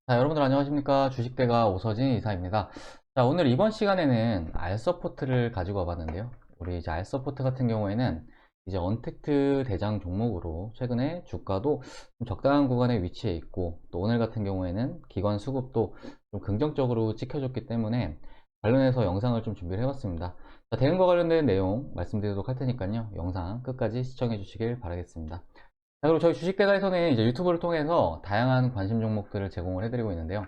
자, 여러분들 안녕하십니까? 주식대가 오서진 이사입니다. 자, 오늘 이번 시간에는 알서포트를 가지고 와봤는데요. 우리 이제 알서포트 같은 경우에는 이제 언택트 대장 종목으로 최근에 주가도 좀 적당한 구간에 위치해 있고, 또 오늘 같은 경우에는 기관 수급도 좀 긍정적으로 찍혀줬기 때문에 관련해서 영상을 좀 준비를 해봤습니다. 자, 대응과 관련된 내용 말씀드리도록 할 테니까요. 영상 끝까지 시청해 주시길 바라겠습니다. 자, 그리고 저희 주식대가에서는 이제 유튜브를 통해서 다양한 관심 종목들을 제공을 해드리고 있는데요.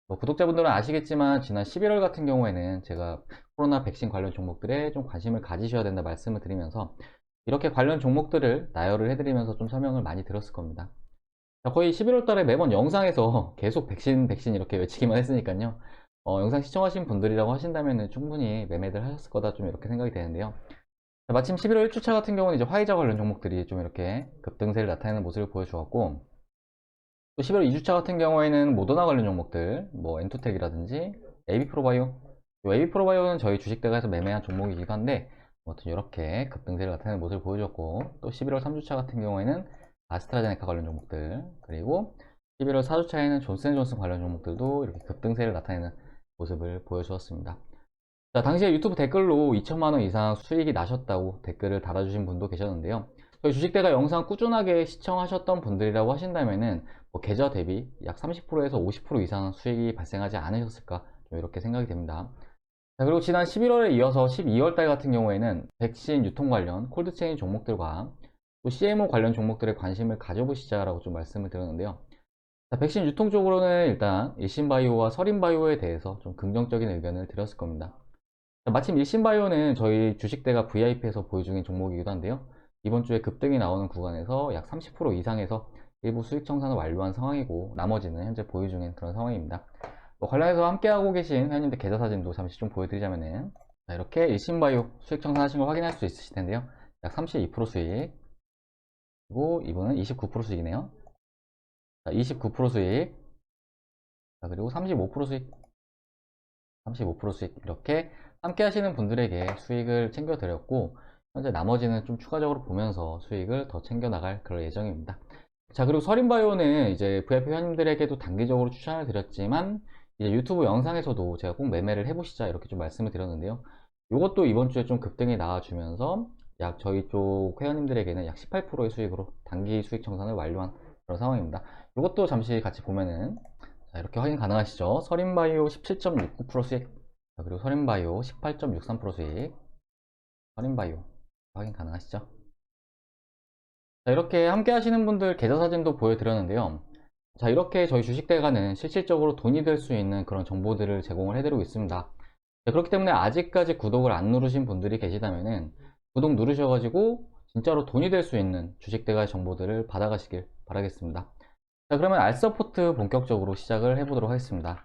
뭐 구독자분들은 아시겠지만 지난 11월 같은 경우에는 제가 코로나 백신 관련 종목들에 좀 관심을 가지셔야 된다 말씀을 드리면서 이렇게 관련 종목들을 나열을 해드리면서 좀 설명을 많이 드렸을 겁니다. 자, 거의 11월 달에 매번 영상에서 계속 백신 이렇게 외치기만 했으니까요. 영상 시청하신 분들이라고 하신다면 충분히 매매들 하셨을 거다 좀 이렇게 생각이 되는데요. 마침 11월 1주차 같은 경우는 이제 화이자 관련 종목들이 좀 이렇게 급등세를 나타내는 모습을 보여주었고, 또 11월 2주차 같은 경우에는 모더나 관련 종목들, 뭐 엔투텍이라든지 에이비프로바이오, 에이비프로바이오는 저희 주식대가에서 매매한 종목이기도 한데, 아무튼 이렇게 급등세를 나타내는 모습을 보여줬고, 또 11월 3주차 같은 경우에는 아스트라제네카 관련 종목들, 그리고 11월 4주차에는 존슨앤존슨 관련 종목들도 이렇게 급등세를 나타내는 모습을 보여주었습니다. 자, 당시에 유튜브 댓글로 2천만원 이상 수익이 나셨다고 댓글을 달아주신 분도 계셨는데요. 저희 주식대가 영상 꾸준하게 시청하셨던 분들이라고 하신다면은 뭐 계좌 대비 약 30%에서 50% 이상 수익이 발생하지 않으셨을까 좀 이렇게 생각이 됩니다. 자, 그리고 지난 11월에 이어서 12월 달 같은 경우에는 백신 유통 관련 콜드체인 종목들과 또 CMO 관련 종목들에 관심을 가져보시자라고 좀 말씀을 드렸는데요. 자, 백신 유통 쪽으로는 일단 일신바이오와 서린바이오에 대해서 좀 긍정적인 의견을 드렸을 겁니다. 마침 일신바이오는 저희 주식대가 VIP에서 보유 중인 종목이기도 한데요. 이번 주에 급등이 나오는 구간에서 약 30% 이상에서 일부 수익 청산을 완료한 상황이고 나머지는 현재 보유 중인 그런 상황입니다. 뭐 관련해서 함께하고 계신 회원님들 계좌 사진도 잠시 좀 보여드리자면은 이렇게 일신바이오 수익 청산하신 걸 확인할 수 있으실 텐데요. 약 32% 수익, 그리고 이분은 29% 수익이네요. 자, 29% 수익, 자, 그리고 35% 수익, 35% 수익, 이렇게 함께 하시는 분들에게 수익을 챙겨 드렸고, 현재 나머지는 좀 추가적으로 보면서 수익을 더 챙겨 나갈 그럴 예정입니다. 자, 그리고 서린바이오는 이제 VIP 회원님들에게도 단기적으로 추천을 드렸지만 이제 유튜브 영상에서도 제가 꼭 매매를 해보시자 이렇게 좀 말씀을 드렸는데요. 이것도 이번 주에 좀 급등이 나와주면서 약 저희 쪽 회원님들에게는 약 18%의 수익으로 단기 수익 청산을 완료한 그런 상황입니다. 이것도 잠시 같이 보면은 자, 이렇게 확인 가능하시죠? 서린바이오 17.69% 수익, 자, 그리고 서린바이오 18.63% 수익, 서린바이오 확인 가능하시죠? 자, 이렇게 함께 하시는 분들 계좌 사진도 보여드렸는데요. 자, 이렇게 저희 주식대가는 실질적으로 돈이 될 수 있는 그런 정보들을 제공을 해드리고 있습니다. 자, 그렇기 때문에 아직까지 구독을 안 누르신 분들이 계시다면은 구독 누르셔가지고 진짜로 돈이 될 수 있는 주식대가의 정보들을 받아가시길 바라겠습니다. 자, 그러면 알서포트 본격적으로 시작을 해보도록 하겠습니다.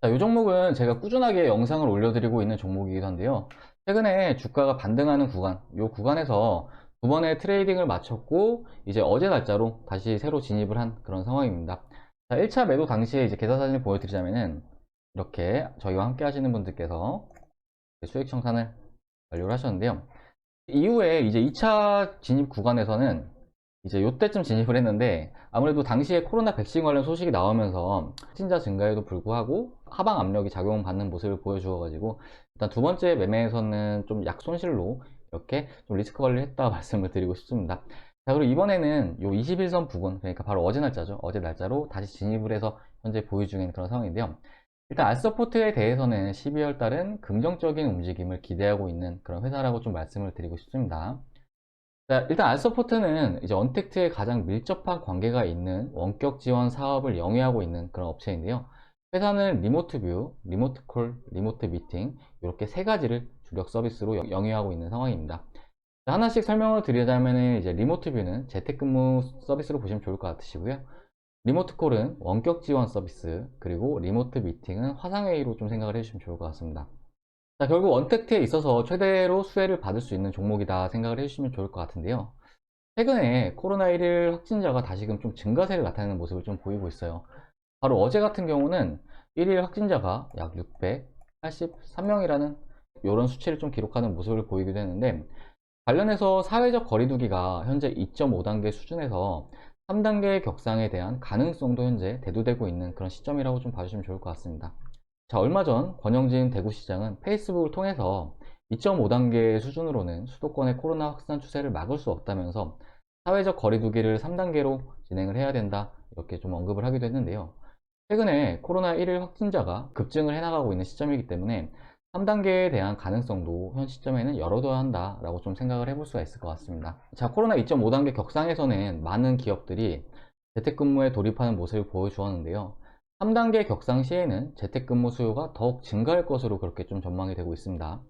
자, 이 종목은 제가 꾸준하게 영상을 올려드리고 있는 종목이기도 한데요. 최근에 주가가 반등하는 구간, 이 구간에서 두 번의 트레이딩을 마쳤고 이제 어제 날짜로 다시 새로 진입을 한 그런 상황입니다. 자, 1차 매도 당시에 이제 계좌 사진을 보여드리자면은 이렇게 저희와 함께 하시는 분들께서 수익 청산을 완료를 하셨는데요. 이후에 이제 2차 진입 구간에서는 이제 요때쯤 진입을 했는데 아무래도 당시에 코로나 백신 관련 소식이 나오면서 확진자 증가에도 불구하고 하방 압력이 작용받는 모습을 보여주어 가지고 일단 두 번째 매매에서는 좀 약 손실로 이렇게 좀 리스크 관리를 했다 말씀을 드리고 싶습니다. 자, 그리고 이번에는 요 21선 부근, 그러니까 바로 어제 날짜죠. 어제 날짜로 다시 진입을 해서 현재 보유 중인 그런 상황인데요. 일단 알서포트에 대해서는 12월 달은 긍정적인 움직임을 기대하고 있는 그런 회사라고 좀 말씀을 드리고 싶습니다. 자, 일단 알서포트는 이제 언택트에 가장 밀접한 관계가 있는 원격 지원 사업을 영위하고 있는 그런 업체인데요. 회사는 리모트 뷰, 리모트 콜, 리모트 미팅 이렇게 세 가지를 주력 서비스로 영위하고 있는 상황입니다. 하나씩 설명을 드리자면 이제 리모트 뷰는 재택근무 서비스로 보시면 좋을 것 같으시고요. 리모트 콜은 원격 지원 서비스, 그리고 리모트 미팅은 화상회의로 좀 생각을 해주시면 좋을 것 같습니다. 자, 결국 언택트에 있어서 최대로 수혜를 받을 수 있는 종목이다 생각을 해주시면 좋을 것 같은데요. 최근에 코로나19 확진자가 다시금 좀 증가세를 나타내는 모습을 좀 보이고 있어요. 바로 어제 같은 경우는 1일 확진자가 약 683명이라는 이런 수치를 좀 기록하는 모습을 보이기도 했는데 관련해서 사회적 거리두기가 현재 2.5단계 수준에서 3단계 격상에 대한 가능성도 현재 대두되고 있는 그런 시점이라고 좀 봐주시면 좋을 것 같습니다. 자, 얼마 전 권영진 대구시장은 페이스북을 통해서 2.5단계 수준으로는 수도권의 코로나 확산 추세를 막을 수 없다면서 사회적 거리두기를 3단계로 진행을 해야 된다, 이렇게 좀 언급을 하기도 했는데요. 최근에 코로나 1일 확진자가 급증을 해나가고 있는 시점이기 때문에 3단계에 대한 가능성도 현 시점에는 열어둬야 한다라고 좀 생각을 해볼 수가 있을 것 같습니다. 자, 코로나 2.5단계 격상에서는 많은 기업들이 재택근무에 돌입하는 모습을 보여주었는데요. 3단계 격상 시에는 재택근무 수요가 더욱 증가할 것으로 그렇게 좀 전망이 되고 있습니다.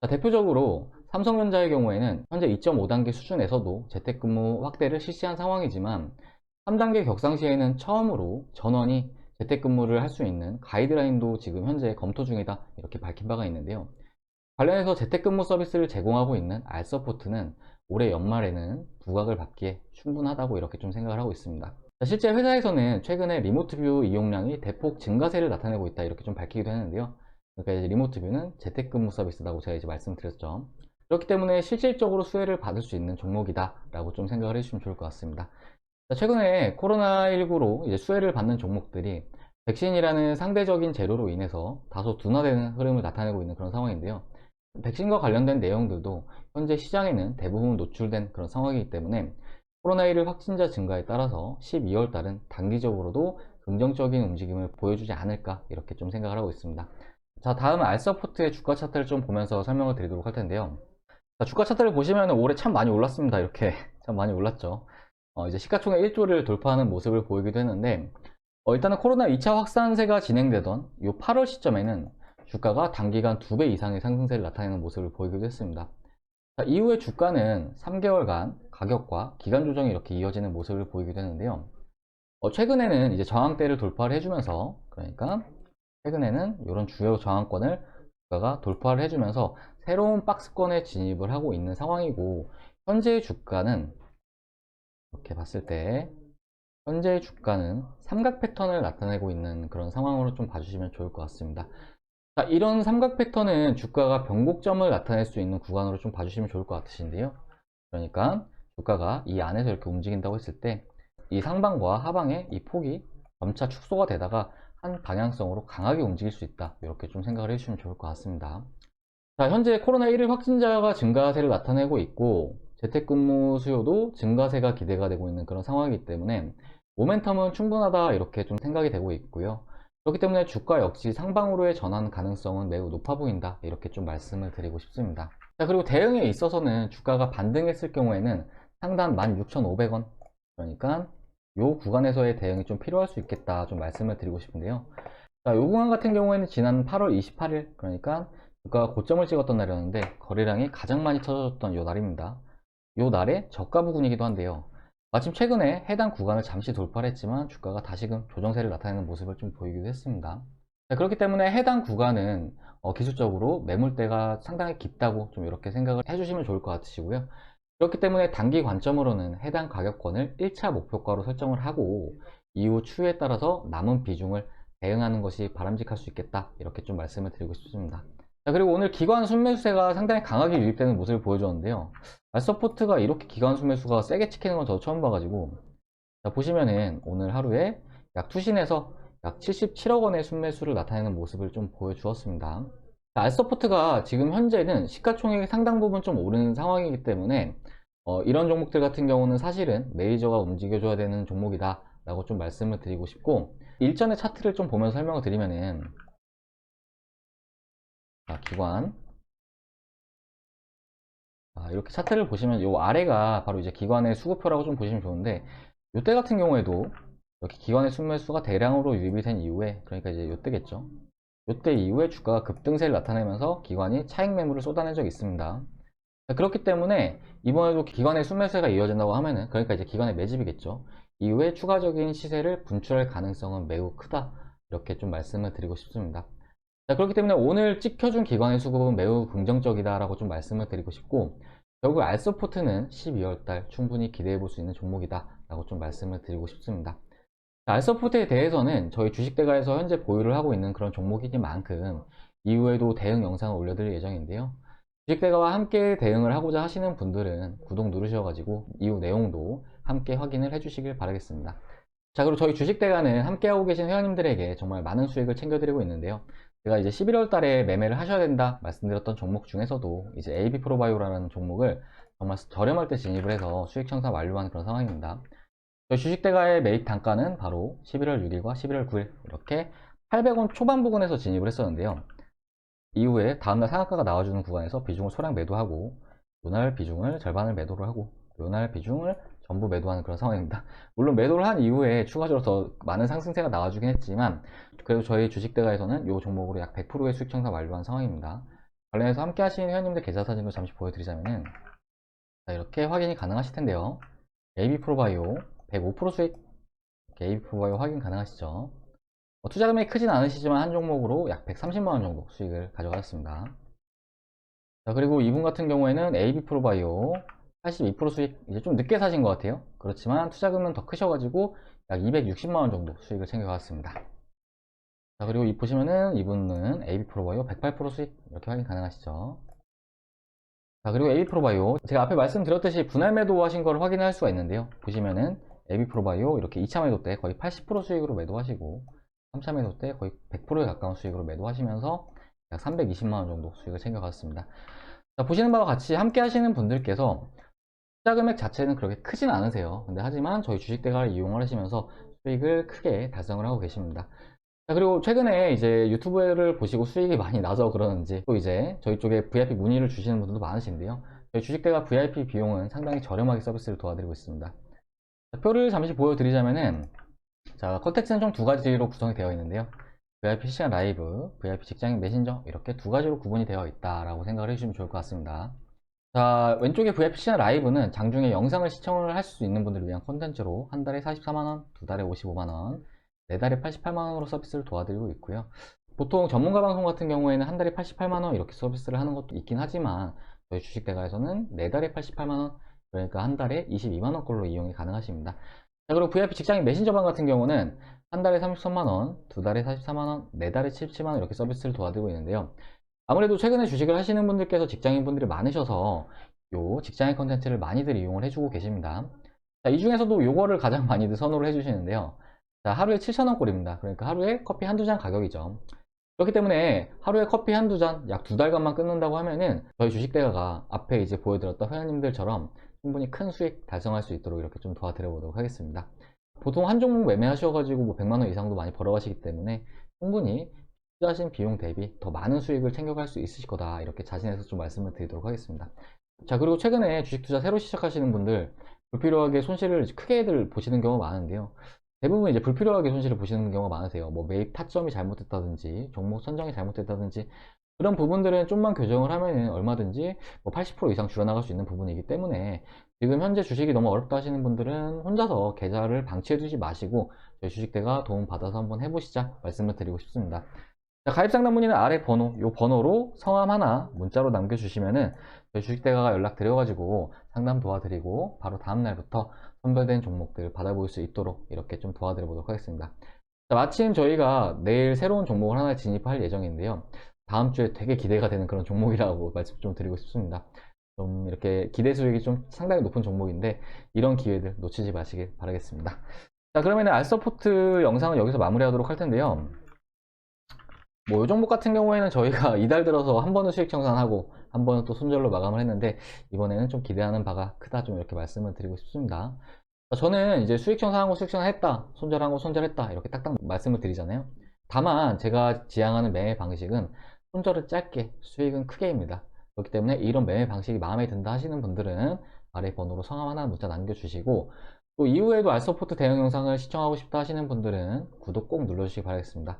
자, 대표적으로 삼성전자의 경우에는 현재 2.5단계 수준에서도 재택근무 확대를 실시한 상황이지만 3단계 격상 시에는 처음으로 전원이 재택근무를 할 수 있는 가이드라인도 지금 현재 검토 중이다, 이렇게 밝힌 바가 있는데요. 관련해서 재택근무 서비스를 제공하고 있는 알서포트는 올해 연말에는 부각을 받기에 충분하다고 이렇게 좀 생각을 하고 있습니다. 실제 회사에서는 최근에 리모트뷰 이용량이 대폭 증가세를 나타내고 있다, 이렇게 좀 밝히기도 했는데요. 그러니까 이제 리모트뷰는 재택근무 서비스라고 제가 이제 말씀드렸죠. 그렇기 때문에 실질적으로 수혜를 받을 수 있는 종목이다 라고 좀 생각을 해주시면 좋을 것 같습니다. 최근에 코로나19로 이제 수혜를 받는 종목들이 백신이라는 상대적인 재료로 인해서 다소 둔화되는 흐름을 나타내고 있는 그런 상황인데요. 백신과 관련된 내용들도 현재 시장에는 대부분 노출된 그런 상황이기 때문에 코로나1 확진자 증가에 따라서 12월 달은 단기적으로도 긍정적인 움직임을 보여주지 않을까, 이렇게 좀 생각을 하고 있습니다. 자, 다음은 알서포트의 주가 차트를 좀 보면서 설명을 드리도록 할 텐데요. 자, 주가 차트를 보시면 올해 참 많이 올랐습니다. 이렇게 참 많이 올랐죠. 이제 시가총액 1조를 돌파하는 모습을 보이기도 했는데, 일단은 코로나 2차 확산세가 진행되던 이 8월 시점에는 주가가 단기간 2배 이상의 상승세를 나타내는 모습을 보이기도 했습니다. 자, 이후에 주가는 3개월간 가격과 기간 조정이 이렇게 이어지는 모습을 보이기도 했는데요. 최근에는 이제 저항대를 돌파를 해주면서, 그러니까 최근에는 이런 주요 저항권을 주가가 돌파를 해주면서 새로운 박스권에 진입을 하고 있는 상황이고, 현재의 주가는 이렇게 봤을 때 현재 주가는 삼각 패턴을 나타내고 있는 그런 상황으로 좀 봐주시면 좋을 것 같습니다. 자, 이런 삼각 패턴은 주가가 변곡점을 나타낼 수 있는 구간으로 좀 봐주시면 좋을 것 같으신데요. 그러니까 주가가 이 안에서 이렇게 움직인다고 했을 때 이 상방과 하방의 이 폭이 점차 축소가 되다가 한 방향성으로 강하게 움직일 수 있다, 이렇게 좀 생각을 해주시면 좋을 것 같습니다. 자, 현재 코로나1일 확진자가 증가세를 나타내고 있고 재택근무 수요도 증가세가 기대가 되고 있는 그런 상황이기 때문에 모멘텀은 충분하다, 이렇게 좀 생각이 되고 있고요. 그렇기 때문에 주가 역시 상방으로의 전환 가능성은 매우 높아 보인다, 이렇게 좀 말씀을 드리고 싶습니다. 자, 그리고 대응에 있어서는 주가가 반등했을 경우에는 상단 16,500원, 그러니까 이 구간에서의 대응이 좀 필요할 수 있겠다, 좀 말씀을 드리고 싶은데요. 자, 이 구간 같은 경우에는 지난 8월 28일, 그러니까 주가가 고점을 찍었던 날이었는데 거래량이 가장 많이 터졌던 이 날입니다. 이 날의 저가 부근이기도 한데요. 마침 최근에 해당 구간을 잠시 돌파를 했지만 주가가 다시금 조정세를 나타내는 모습을 좀 보이기도 했습니다. 자, 그렇기 때문에 해당 구간은 기술적으로 매물대가 상당히 깊다고 좀 이렇게 생각을 해주시면 좋을 것 같으시고요. 그렇기 때문에 단기 관점으로는 해당 가격권을 1차 목표가로 설정을 하고 이후 추이에 따라서 남은 비중을 대응하는 것이 바람직할 수 있겠다, 이렇게 좀 말씀을 드리고 싶습니다. 자, 그리고 오늘 기관 순매수세가 상당히 강하게 유입되는 모습을 보여줬는데요. 알서포트가 이렇게 기관 순매수가 세게 찍히는 건 저도 처음 봐가지고, 자, 보시면은 오늘 하루에 약 투신에서 약 77억 원의 순매수를 나타내는 모습을 좀 보여주었습니다. 알서포트가 지금 현재는 시가총액의 상당 부분 좀 오르는 상황이기 때문에 이런 종목들 같은 경우는 사실은 메이저가 움직여줘야 되는 종목이다 라고 좀 말씀을 드리고 싶고, 일전의 차트를 좀 보면서 설명을 드리면은, 자, 기관, 이렇게 차트를 보시면 이 아래가 바로 이제 기관의 수급표라고 좀 보시면 좋은데, 이때 같은 경우에도 이렇게 기관의 순매수가 대량으로 유입이 된 이후에, 그러니까 이제 이때겠죠. 이때 이후에 주가가 급등세를 나타내면서 기관이 차익 매물을 쏟아낸 적이 있습니다. 그렇기 때문에 이번에도 기관의 순매수가 이어진다고 하면은, 그러니까 이제 기관의 매집이겠죠. 이후에 추가적인 시세를 분출할 가능성은 매우 크다, 이렇게 좀 말씀을 드리고 싶습니다. 자, 그렇기 때문에 오늘 찍혀준 기관의 수급은 매우 긍정적이다 라고 좀 말씀을 드리고 싶고, 결국 알서포트는 12월달 충분히 기대해 볼 수 있는 종목이다 라고 좀 말씀을 드리고 싶습니다. 알서포트에 대해서는 저희 주식대가에서 현재 보유를 하고 있는 그런 종목이니만큼 이후에도 대응 영상을 올려드릴 예정인데요. 주식대가와 함께 대응을 하고자 하시는 분들은 구독 누르셔가지고 이후 내용도 함께 확인을 해주시길 바라겠습니다. 자, 그리고 저희 주식대가는 함께하고 계신 회원님들에게 정말 많은 수익을 챙겨드리고 있는데요. 제가 이제 11월 달에 매매를 하셔야 된다 말씀드렸던 종목 중에서도 이제 AB 프로바이오라는 종목을 정말 저렴할 때 진입을 해서 수익 청산 완료한 그런 상황입니다. 저희 주식대가의 매입 단가는 바로 11월 6일과 11월 9일 이렇게 800원 초반 부근에서 진입을 했었는데요. 이후에 다음날 상한가가 나와주는 구간에서 비중을 소량 매도하고 요날 비중을 절반을 매도를 하고 요날 비중을 전부 매도하는 그런 상황입니다. 물론 매도를 한 이후에 추가적으로 더 많은 상승세가 나와주긴 했지만 그래도 저희 주식대가에서는 이 종목으로 약 100%의 수익 청산 완료한 상황입니다. 관련해서 함께 하시는 회원님들 계좌 사진도 잠시 보여드리자면은 자, 이렇게 확인이 가능하실 텐데요. AB 프로바이오 105% 수익, AB 프로바이오 확인 가능하시죠? 투자 금액이 크진 않으시지만 한 종목으로 약 130만원 정도 수익을 가져가셨습니다. 자, 그리고 이분 같은 경우에는 AB 프로바이오 82% 수익, 이제 좀 늦게 사신 것 같아요. 그렇지만 투자금은 더 크셔가지고 약 260만원 정도 수익을 챙겨갔습니다. 자, 그리고 보시면은 이분은 AB 프로바이오 108% 수익, 이렇게 확인 가능하시죠. 자, 그리고 AB 프로바이오, 제가 앞에 말씀드렸듯이 분할 매도 하신 걸 확인할 수가 있는데요. 보시면은 AB 프로바이오 이렇게 2차 매도 때 거의 80% 수익으로 매도하시고 3차 매도 때 거의 100%에 가까운 수익으로 매도하시면서 약 320만원 정도 수익을 챙겨갔습니다. 자, 보시는 바와 같이 함께 하시는 분들께서 투자 금액 자체는 그렇게 크진 않으세요. 근데 하지만 저희 주식대가를 이용을 하시면서 수익을 크게 달성을 하고 계십니다. 자, 그리고 최근에 이제 유튜브를 보시고 수익이 많이 나서 그러는지 또 이제 저희 쪽에 VIP 문의를 주시는 분들도 많으신데요. 저희 주식대가 VIP 비용은 상당히 저렴하게 서비스를 도와드리고 있습니다. 자, 표를 잠시 보여드리자면은 자, 컨텐츠는 총 두 가지로 구성이 되어 있는데요. VIP 실시간 라이브, VIP 직장인 메신저 이렇게 두 가지로 구분이 되어 있다라고 생각을 해주시면 좋을 것 같습니다. 자, 왼쪽에 VIP 실시간 라이브는 장중에 영상을 시청을 할 수 있는 분들을 위한 콘텐츠로 한 달에 44만원, 두 달에 55만원, 네 달에 88만원으로 서비스를 도와드리고 있고요. 보통 전문가 방송 같은 경우에는 한 달에 88만원 이렇게 서비스를 하는 것도 있긴 하지만 저희 주식대가에서는 네 달에 88만원, 그러니까 한 달에 22만원 꼴로 이용이 가능하십니다. 자, 그리고 VIP 직장인 메신저방 같은 경우는 한 달에 33만원, 두 달에 44만원, 네 달에 77만원 이렇게 서비스를 도와드리고 있는데요. 아무래도 최근에 주식을 하시는 분들께서 직장인 분들이 많으셔서 요 직장인 컨텐츠를 많이들 이용을 해주고 계십니다. 자, 이 중에서도 요거를 가장 많이들 선호를 해주시는데요. 자, 하루에 7,000원 꼴입니다. 그러니까 하루에 커피 한두 잔 가격이죠. 그렇기 때문에 하루에 커피 한두 잔 약 두 달간만 끊는다고 하면은 저희 주식대가가 앞에 이제 보여드렸던 회원님들처럼 충분히 큰 수익 달성할 수 있도록 이렇게 좀 도와드려 보도록 하겠습니다. 보통 한 종목 매매하셔가지고 뭐 100만원 이상도 많이 벌어가시기 때문에 충분히 투자하신 비용 대비 더 많은 수익을 챙겨갈 수 있으실 거다 이렇게 자신해서 좀 말씀을 드리도록 하겠습니다. 자, 그리고 최근에 주식 투자 새로 시작하시는 분들 불필요하게 손실을 크게들 보시는 경우가 많은데요. 대부분 이제 불필요하게 손실을 보시는 경우가 많으세요. 뭐 매입 타점이 잘못됐다든지 종목 선정이 잘못됐다든지 그런 부분들은 좀만 교정을 하면은 얼마든지 뭐 80% 이상 줄어나갈 수 있는 부분이기 때문에 지금 현재 주식이 너무 어렵다 하시는 분들은 혼자서 계좌를 방치해 두지 마시고 저희 주식대가 도움 받아서 한번 해보시자 말씀을 드리고 싶습니다. 자, 가입상담 문의는 아래 번호, 요 번호로 성함 하나 문자로 남겨주시면은 저희 주식대가가 연락드려가지고 상담 도와드리고 바로 다음날부터 선별된 종목들 받아볼 수 있도록 이렇게 좀 도와드려 보도록 하겠습니다. 자, 마침 저희가 내일 새로운 종목을 하나 진입할 예정인데요. 다음 주에 되게 기대가 되는 그런 종목이라고 말씀 좀 드리고 싶습니다. 좀 이렇게 기대 수익이 좀 상당히 높은 종목인데 이런 기회들 놓치지 마시길 바라겠습니다. 자, 그러면 알서포트 영상은 여기서 마무리하도록 할 텐데요. 뭐 이 종목 같은 경우에는 저희가 이달 들어서 한 번은 수익 청산하고 한 번은 또 손절로 마감을 했는데 이번에는 좀 기대하는 바가 크다 좀 이렇게 말씀을 드리고 싶습니다. 저는 이제 수익 청산하고 수익 청산했다, 손절하고 손절했다 이렇게 딱딱 말씀을 드리잖아요. 다만 제가 지향하는 매매 방식은 손절은 짧게 수익은 크게입니다. 그렇기 때문에 이런 매매 방식이 마음에 든다 하시는 분들은 아래 번호로 성함 하나 문자 남겨주시고 또 이후에도 알서포트 대응 영상을 시청하고 싶다 하시는 분들은 구독 꼭 눌러주시기 바라겠습니다.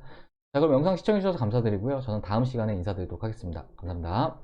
자, 그럼 영상 시청해주셔서 감사드리고요. 저는 다음 시간에 인사드리도록 하겠습니다. 감사합니다.